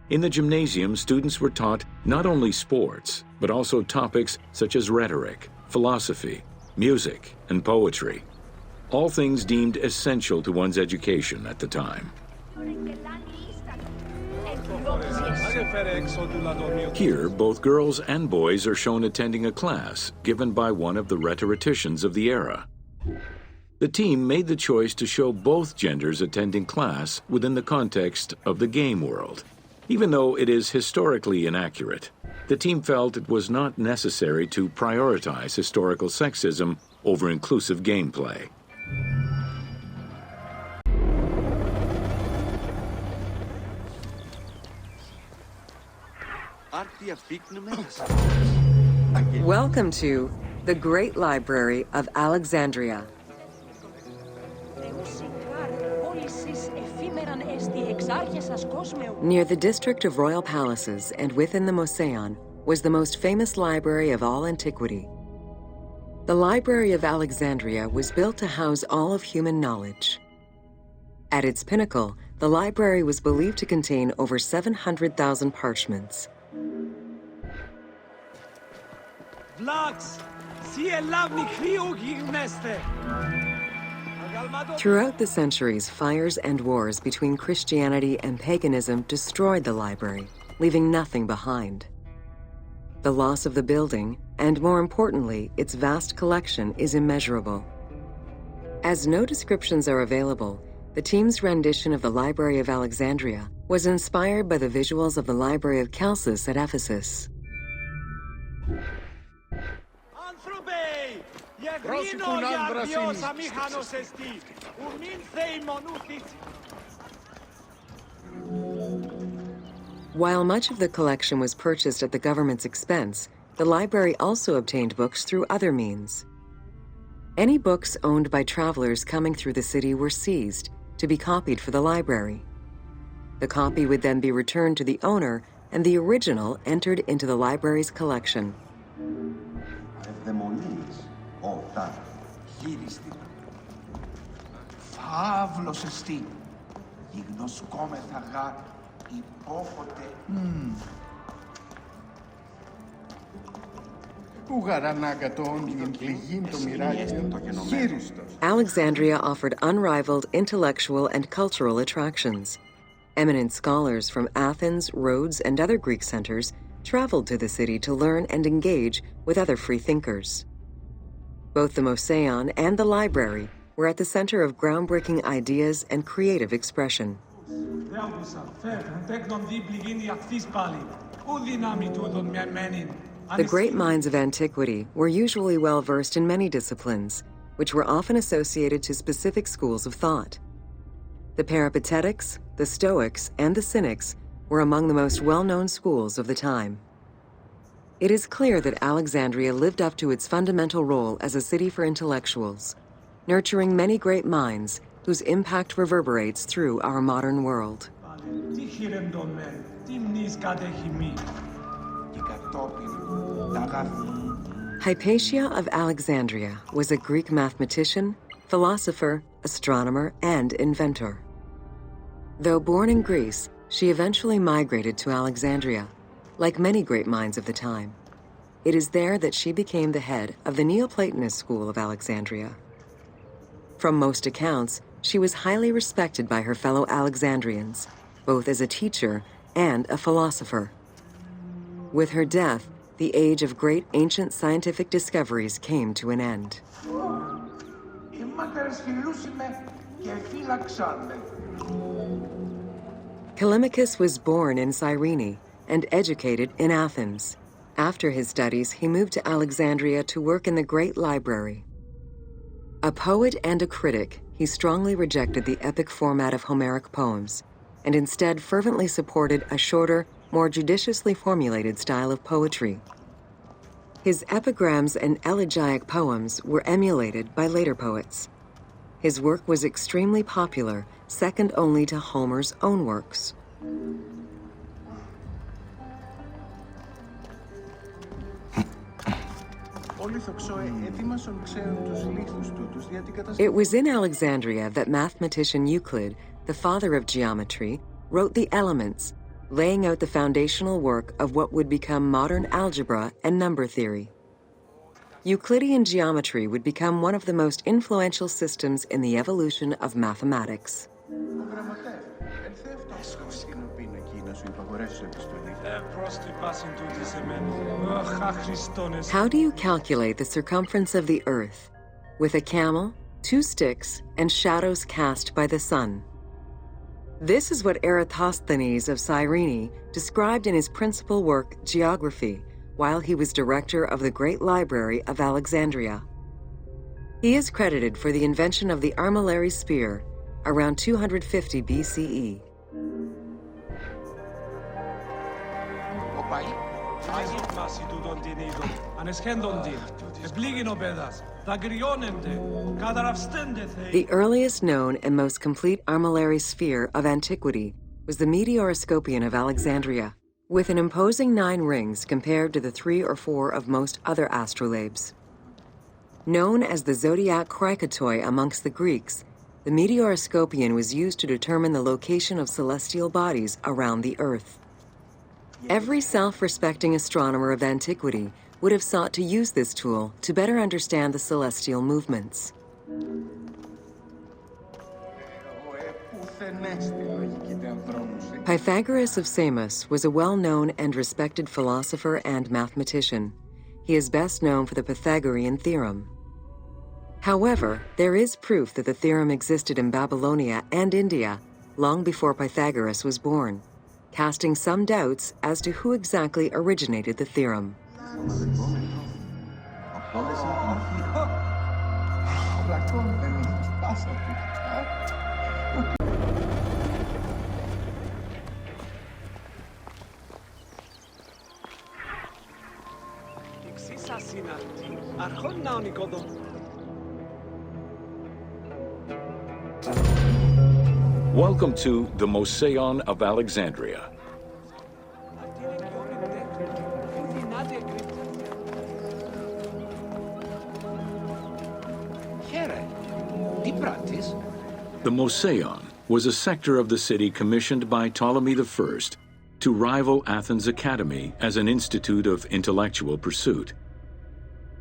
In the gymnasium, students were taught not only sports, but also topics such as rhetoric, philosophy, music, and poetry, all things deemed essential to one's education at the time. Here, both girls and boys are shown attending a class given by one of the rhetoricians of the era. The team made the choice to show both genders attending class within the context of the game world. Even though it is historically inaccurate, the team felt it was not necessary to prioritize historical sexism over inclusive gameplay. Welcome to the Great Library of Alexandria. Near the district of royal palaces and within the Mouseion was the most famous library of all antiquity. The Library of Alexandria was built to house all of human knowledge. At its pinnacle, the library was believed to contain over 700,000 parchments. Throughout the centuries, fires and wars between Christianity and paganism destroyed the library, leaving nothing behind. The loss of the building, and more importantly, its vast collection, is immeasurable. As no descriptions are available, the team's rendition of the Library of Alexandria was inspired by the visuals of the Library of Chalcis at Ephesus. While much of the collection was purchased at the government's expense, the library also obtained books through other means. Any books owned by travelers coming through the city were seized to be copied for the library. The copy would then be returned to the owner, and the original entered into the library's collection. Alexandria offered unrivaled intellectual and cultural attractions. Eminent scholars from Athens, Rhodes, and other Greek centers traveled to the city to learn and engage with other free thinkers. Both the Mouseion and the library were at the center of groundbreaking ideas and creative expression. The great minds of antiquity were usually well-versed in many disciplines, which were often associated to specific schools of thought. The Peripatetics, the Stoics, and the Cynics were among the most well-known schools of the time. It is clear that Alexandria lived up to its fundamental role as a city for intellectuals, nurturing many great minds whose impact reverberates through our modern world. Hypatia of Alexandria was a Greek mathematician, philosopher, astronomer, and inventor. Though born in Greece, she eventually migrated to Alexandria, like many great minds of the time. It is there that she became the head of the Neoplatonist school of Alexandria. From most accounts, she was highly respected by her fellow Alexandrians, both as a teacher and a philosopher. With her death, the age of great ancient scientific discoveries came to an end. Callimachus was born in Cyrene and educated in Athens. After his studies, he moved to Alexandria to work in the great library. A poet and a critic, he strongly rejected the epic format of Homeric poems, and instead fervently supported a shorter, more judiciously formulated style of poetry. His epigrams and elegiac poems were emulated by later poets. His work was extremely popular, second only to Homer's own works. It was in Alexandria that mathematician Euclid, the father of geometry, wrote the Elements, laying out the foundational work of what would become modern algebra and number theory. Euclidean geometry would become one of the most influential systems in the evolution of mathematics. How do you calculate the circumference of the Earth? With a camel, 2 sticks, and shadows cast by the sun. This is what Eratosthenes of Cyrene described in his principal work, Geography, while he was director of the Great Library of Alexandria. He is credited for the invention of the armillary spear around 250 BCE. The earliest known and most complete armillary sphere of antiquity was the Meteoroscopion of Alexandria, with an imposing 9 rings compared to the 3 or 4 of most other astrolabes. Known as the zodiac krikatoi amongst the Greeks, the Meteoroscopion was used to determine the location of celestial bodies around the Earth. Every self-respecting astronomer of antiquity would have sought to use this tool to better understand the celestial movements. Pythagoras of Samos was a well-known and respected philosopher and mathematician. He is best known for the Pythagorean theorem. However, there is proof that the theorem existed in Babylonia and India long before Pythagoras was born, casting some doubts as to who exactly originated the theorem. Welcome to the Mouseion of Alexandria. The Mouseion was a sector of the city commissioned by Ptolemy I to rival Athens' Academy as an institute of intellectual pursuit.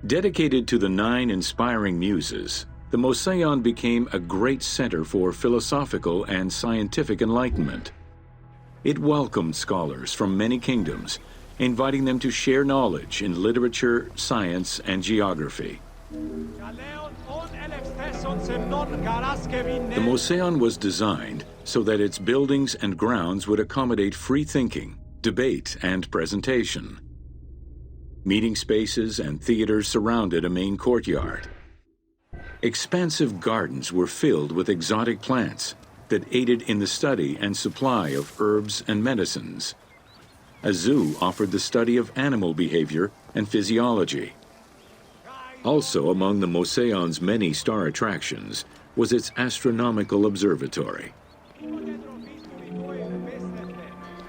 Dedicated to the 9 inspiring muses, the Mouseion became a great center for philosophical and scientific enlightenment. It welcomed scholars from many kingdoms, inviting them to share knowledge in literature, science, and geography. The Mouseion was designed so that its buildings and grounds would accommodate free thinking, debate, and presentation. Meeting spaces and theaters surrounded a main courtyard. Expansive gardens were filled with exotic plants that aided in the study and supply of herbs and medicines. A zoo offered the study of animal behavior and physiology. Also among the Mouseion's many star attractions was its astronomical observatory.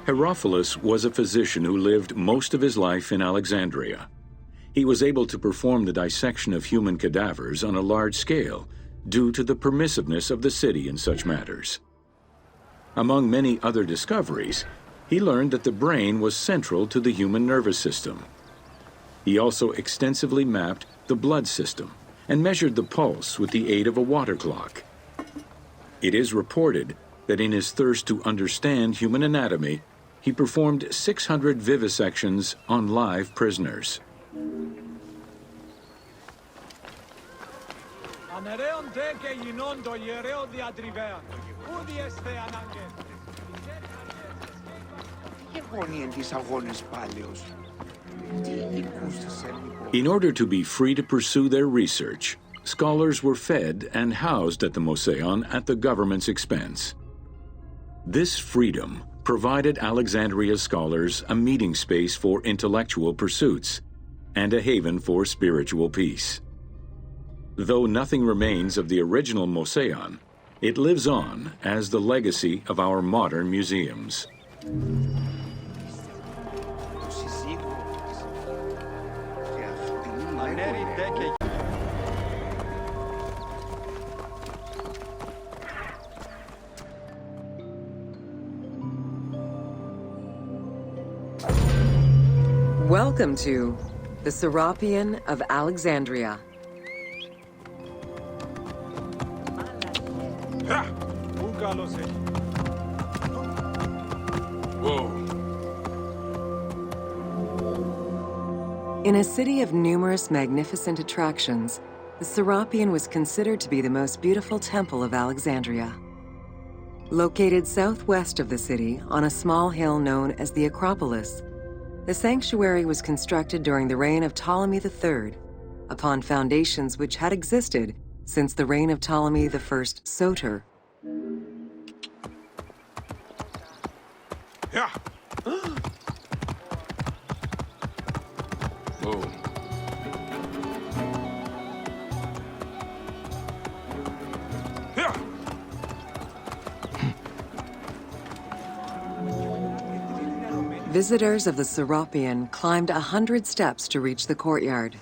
Herophilus was a physician who lived most of his life in Alexandria. He was able to perform the dissection of human cadavers on a large scale due to the permissiveness of the city in such matters. Among many other discoveries, he learned that the brain was central to the human nervous system. He also extensively mapped the blood system and measured the pulse with the aid of a water clock. It is reported that in his thirst to understand human anatomy, he performed 600 vivisections on live prisoners. In order to be free to pursue their research, scholars were fed and housed at the Mouseion at the government's expense. This freedom provided Alexandria's scholars a meeting space for intellectual pursuits and a haven for spiritual peace. Though nothing remains of the original Mouseion, it lives on as the legacy of our modern museums. Welcome to the Serapeion of Alexandria. Whoa. In a city of numerous magnificent attractions, the Serapeion was considered to be the most beautiful temple of Alexandria. Located southwest of the city on a small hill known as the Acropolis, the sanctuary was constructed during the reign of Ptolemy III, upon foundations which had existed since the reign of Ptolemy I Soter. Yeah. Whoa. Yeah. Visitors of the Serapeion climbed 100 steps to reach the courtyard.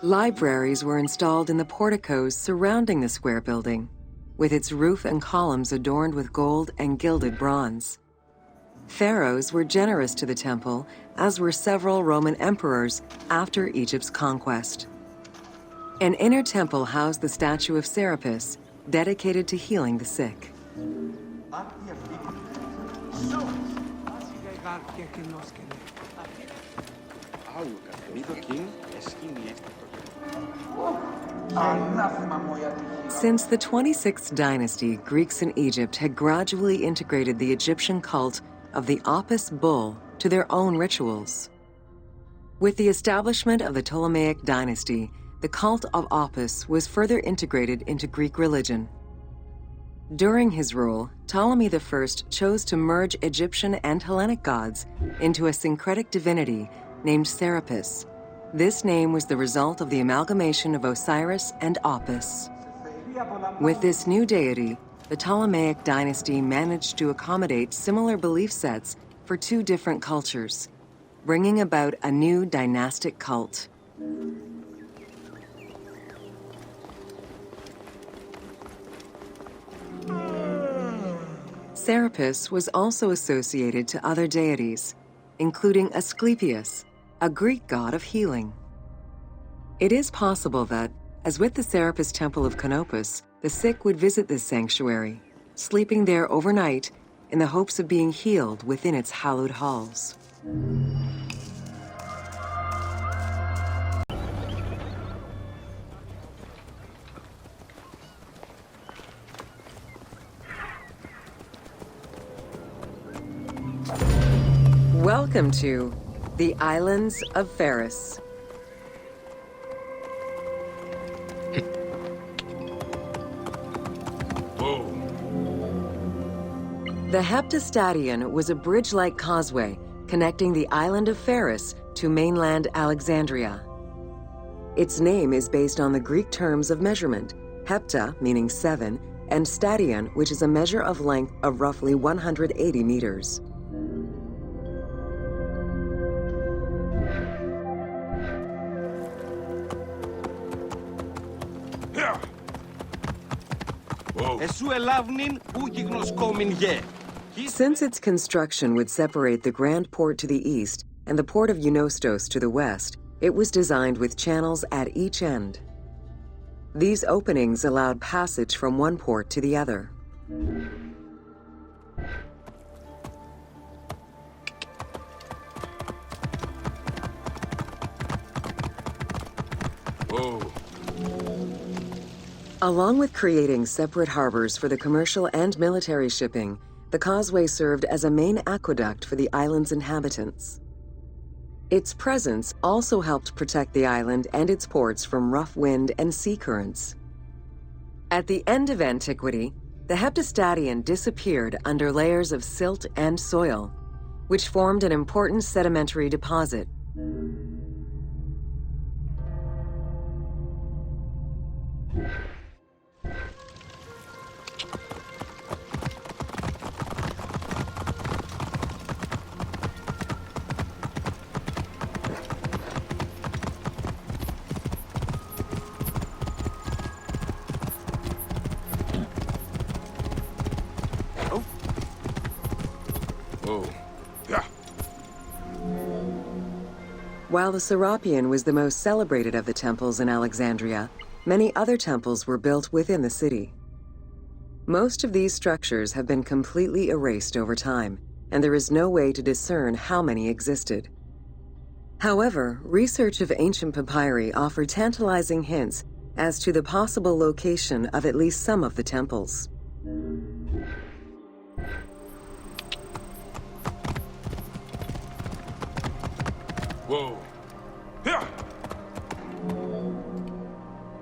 Libraries were installed in the porticos surrounding the square building, with its roof and columns adorned with gold and gilded bronze. Pharaohs were generous to the temple, as were several Roman emperors after Egypt's conquest. An inner temple housed the statue of Serapis, dedicated to healing the sick. Ανάθεμα μου η ατυχία. Since the 26th dynasty, Greeks in Egypt had gradually integrated the Egyptian cult of the Apis bull to their own rituals. With the establishment of the Ptolemaic dynasty, the cult of Apis was further integrated into Greek religion. During his rule, Ptolemy I chose to merge Egyptian and Hellenic gods into a syncretic divinity named Serapis. This name was the result of the amalgamation of Osiris and Apis. With this new deity, the Ptolemaic dynasty managed to accommodate similar belief sets for two different cultures, bringing about a new dynastic cult. Serapis was also associated to other deities, including Asclepius, a Greek god of healing. It is possible that, as with the Serapis Temple of Canopus, the sick would visit this sanctuary, sleeping there overnight in the hopes of being healed within its hallowed halls. Welcome to the Islands of Pharos. The Heptastadion was a bridge-like causeway connecting the Island of Pharos to mainland Alexandria. Its name is based on the Greek terms of measurement, hepta, meaning 7, and stadion, which is a measure of length of roughly 180 meters. Since its construction would separate the Grand Port to the east and the port of Eunostos to the west, it was designed with channels at each end. These openings allowed passage from one port to the other. Along with creating separate harbors for the commercial and military shipping, the causeway served as a main aqueduct for the island's inhabitants. Its presence also helped protect the island and its ports from rough wind and sea currents. At the end of antiquity, the Heptastadion disappeared under layers of silt and soil, which formed an important sedimentary deposit. While the Serapeion was the most celebrated of the temples in Alexandria, many other temples were built within the city. Most of these structures have been completely erased over time, and there is no way to discern how many existed. However, research of ancient papyri offered tantalizing hints as to the possible location of at least some of the temples. Whoa.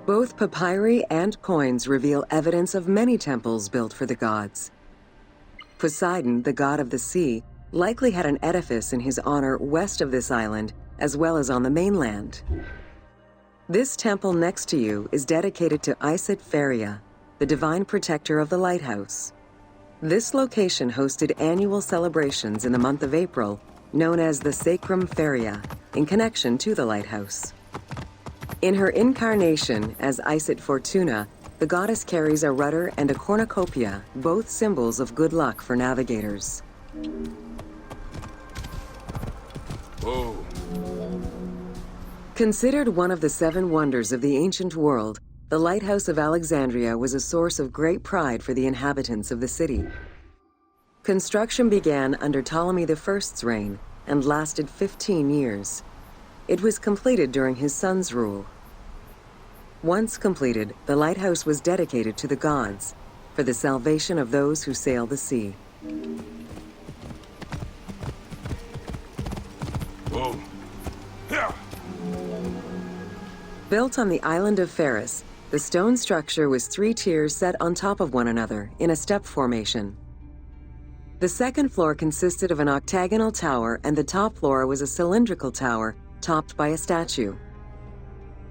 Both papyri and coins reveal evidence of many temples built for the gods. Poseidon, the god of the sea, likely had an edifice in his honor west of this island, as well as on the mainland. This temple next to you is dedicated to Islet Pharia, the divine protector of the lighthouse. This location hosted annual celebrations in the month of April, known as the Sacrum Pharia, in connection to the lighthouse. In her incarnation as Islet Fortuna, the goddess carries a rudder and a cornucopia, both symbols of good luck for navigators. Whoa. Considered one of the 7 wonders of the ancient world, the Lighthouse of Alexandria was a source of great pride for the inhabitants of the city. Construction began under Ptolemy I's reign and lasted 15 years. It was completed during his son's rule. Once completed, the lighthouse was dedicated to the gods for the salvation of those who sail the sea. Whoa. Yeah. Built on the Island of Pharos, the stone structure was 3 tiers set on top of one another in a step formation. The second floor consisted of an octagonal tower, and the top floor was a cylindrical tower topped by a statue.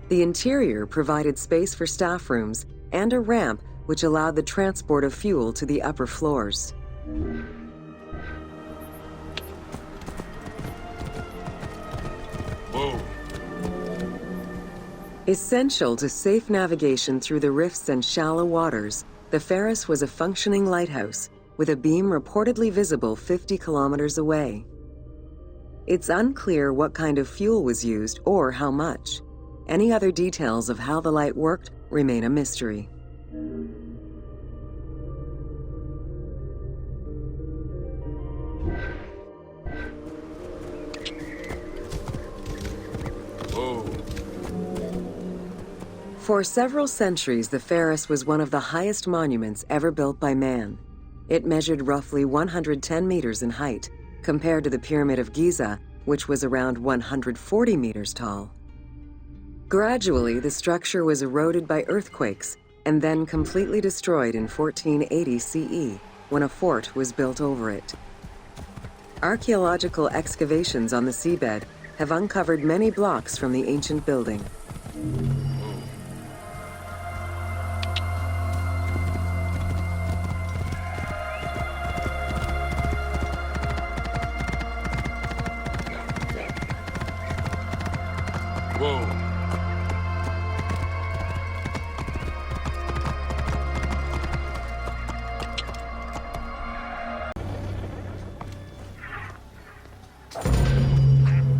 The interior provided space for staff rooms and a ramp which allowed the transport of fuel to the upper floors. Whoa. Essential to safe navigation through the rifts and shallow waters, the Pharos was a functioning lighthouse with a beam reportedly visible 50 kilometers away. It's unclear what kind of fuel was used or how much. Any other details of how the light worked remain a mystery. Whoa. For several centuries, the Pharos was one of the highest monuments ever built by man. It measured roughly 110 meters in height, compared to the Pyramid of Giza, which was around 140 meters tall. Gradually, the structure was eroded by earthquakes and then completely destroyed in 1480 CE, when a fort was built over it. Archaeological excavations on the seabed have uncovered many blocks from the ancient building. Whoa.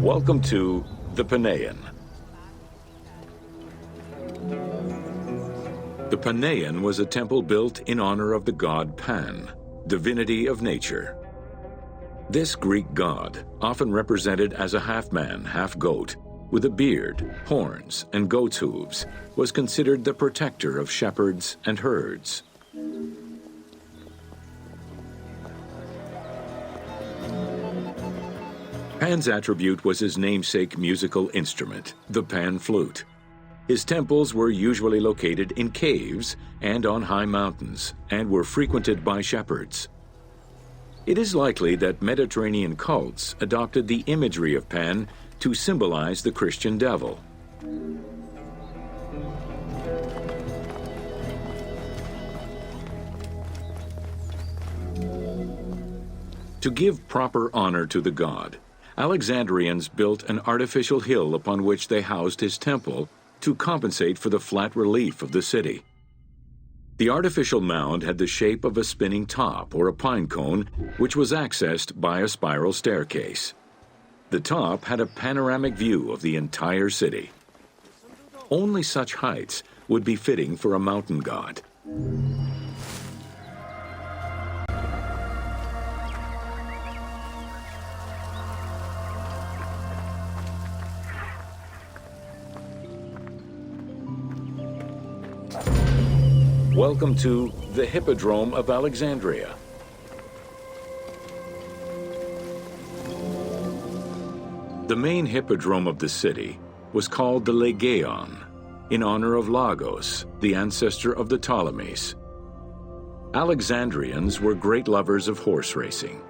Welcome to the Paneion. The Paneion was a temple built in honor of the god Pan, divinity of nature. This Greek god, often represented as a half-man, half-goat, with a beard, horns, and goat's hooves, was considered the protector of shepherds and herds. Pan's attribute was his namesake musical instrument, the pan flute. His temples were usually located in caves and on high mountains, and were frequented by shepherds. It is likely that Mediterranean cults adopted the imagery of Pan to symbolize the Christian devil. To give proper honor to the god, Alexandrians built an artificial hill upon which they housed his temple to compensate for the flat relief of the city. The artificial mound had the shape of a spinning top or a pine cone, which was accessed by a spiral staircase. The top had a panoramic view of the entire city. Only such heights would be fitting for a mountain god. Welcome to the Hippodrome of Alexandria. The main hippodrome of the city was called the Legeon, in honor of Lagos, the ancestor of the Ptolemies. Alexandrians were great lovers of horse racing.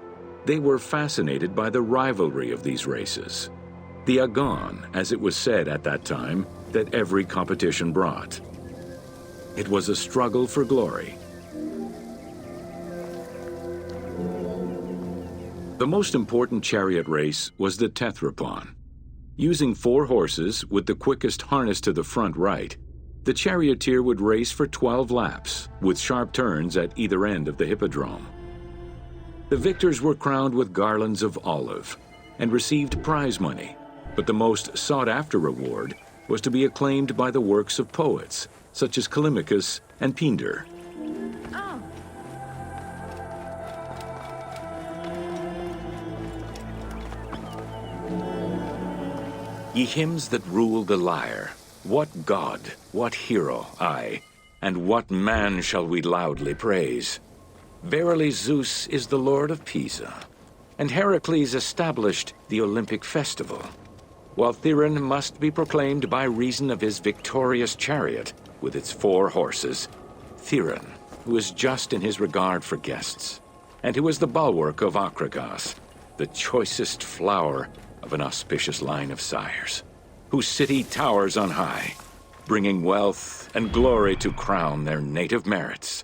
They were fascinated by the rivalry of these races, the agon, as it was said at that time, that every competition brought. It was a struggle for glory. The most important chariot race was the Tethrapon. Using 4 horses with the quickest harness to the front right, the charioteer would race for 12 laps, with sharp turns at either end of the hippodrome. The victors were crowned with garlands of olive and received prize money, but the most sought-after reward was to be acclaimed by the works of poets, such as Callimachus and Pindar. Ye hymns that rule the lyre, What god, what hero, aye, and what man shall we loudly praise? Verily Zeus is the lord of Pisa, and Heracles established the Olympic festival, while Theron must be proclaimed by reason of his victorious chariot with its 4 horses, Theron, who is just in his regard for guests, and who is the bulwark of Akragas, the choicest flower of an auspicious line of sires, whose city towers on high, bringing wealth and glory to crown their native merits.